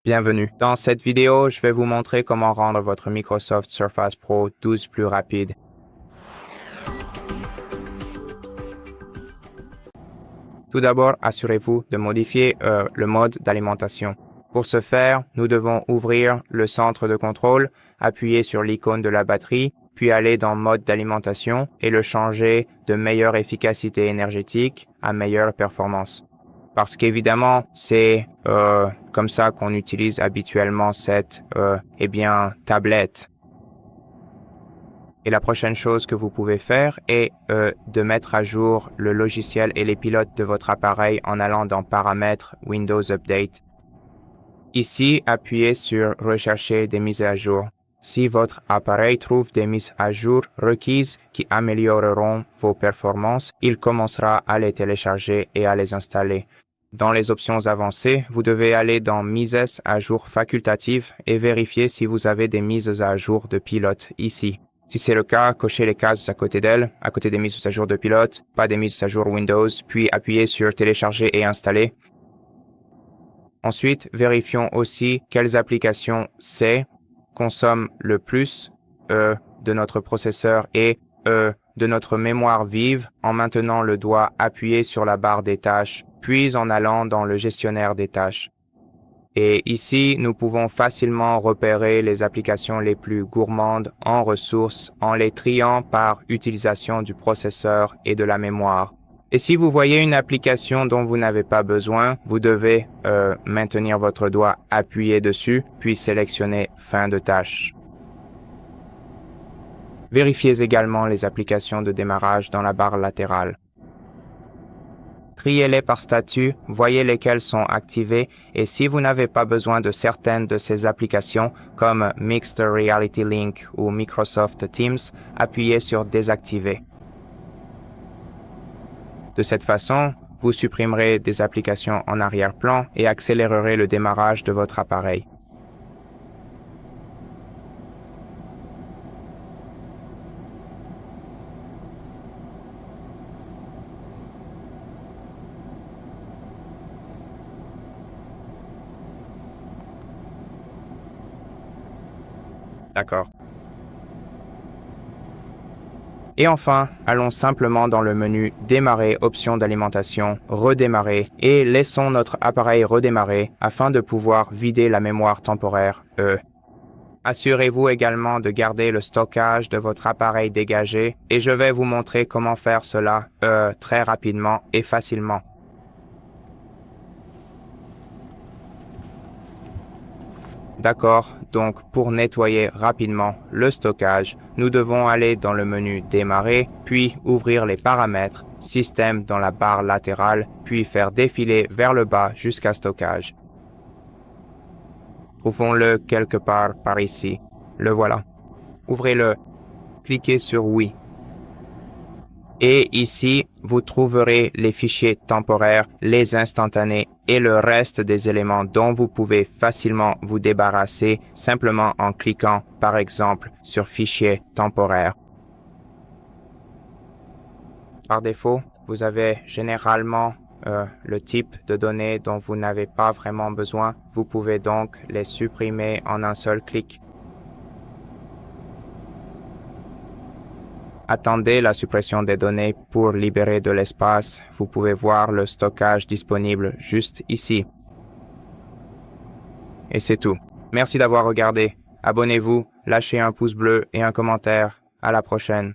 Bienvenue. Dans cette vidéo, je vais vous montrer comment rendre votre Microsoft Surface Pro 12 plus rapide. Tout d'abord, assurez-vous de modifier le mode d'alimentation. Pour ce faire, nous devons ouvrir le centre de contrôle, appuyer sur l'icône de la batterie, puis aller dans mode d'alimentation et le changer de meilleure efficacité énergétique à meilleure performance. Parce qu'évidemment, c'est comme ça qu'on utilise habituellement cette tablette. Et la prochaine chose que vous pouvez faire est de mettre à jour le logiciel et les pilotes de votre appareil en allant dans Paramètres, Windows Update. Ici, appuyez sur Rechercher des mises à jour. Si votre appareil trouve des mises à jour requises qui amélioreront vos performances, il commencera à les télécharger et à les installer. Dans les options avancées, vous devez aller dans Mises à jour facultatives et vérifier si vous avez des mises à jour de pilote ici. Si c'est le cas, cochez les cases à côté d'elles, à côté des mises à jour de pilote, pas des mises à jour Windows, puis appuyez sur Télécharger et installer. Ensuite, vérifions aussi quelles applications C consomment le plus de notre processeur et de notre mémoire vive en maintenant le doigt appuyé sur la barre des tâches, puis en allant dans le gestionnaire des tâches. Et ici, nous pouvons facilement repérer les applications les plus gourmandes en ressources en les triant par utilisation du processeur et de la mémoire. Et si vous voyez une application dont vous n'avez pas besoin, vous devez maintenir votre doigt appuyé dessus, puis sélectionner Fin de tâche. Vérifiez également les applications de démarrage dans la barre latérale. Triez-les par statut, voyez lesquelles sont activées et si vous n'avez pas besoin de certaines de ces applications comme Mixed Reality Link ou Microsoft Teams, appuyez sur Désactiver. De cette façon, vous supprimerez des applications en arrière-plan et accélérerez le démarrage de votre appareil. D'accord. Et enfin, allons simplement dans le menu Démarrer option d'alimentation, Redémarrer et laissons notre appareil redémarrer afin de pouvoir vider la mémoire temporaire Assurez-vous également de garder le stockage de votre appareil dégagé et je vais vous montrer comment faire cela très rapidement et facilement. D'accord, donc pour nettoyer rapidement le stockage, nous devons aller dans le menu Démarrer, puis ouvrir les paramètres, Système dans la barre latérale, puis faire défiler vers le bas jusqu'à Stockage. Trouvons-le quelque part par ici. Le voilà. Ouvrez-le. Cliquez sur Oui. Et ici, vous trouverez les fichiers temporaires, les instantanés et le reste des éléments dont vous pouvez facilement vous débarrasser simplement en cliquant, par exemple, sur Fichier temporaire. Par défaut, vous avez généralement le type de données dont vous n'avez pas vraiment besoin. Vous pouvez donc les supprimer en un seul clic. Attendez la suppression des données pour libérer de l'espace. Vous pouvez voir le stockage disponible juste ici. Et c'est tout. Merci d'avoir regardé. Abonnez-vous, lâchez un pouce bleu et un commentaire. À la prochaine.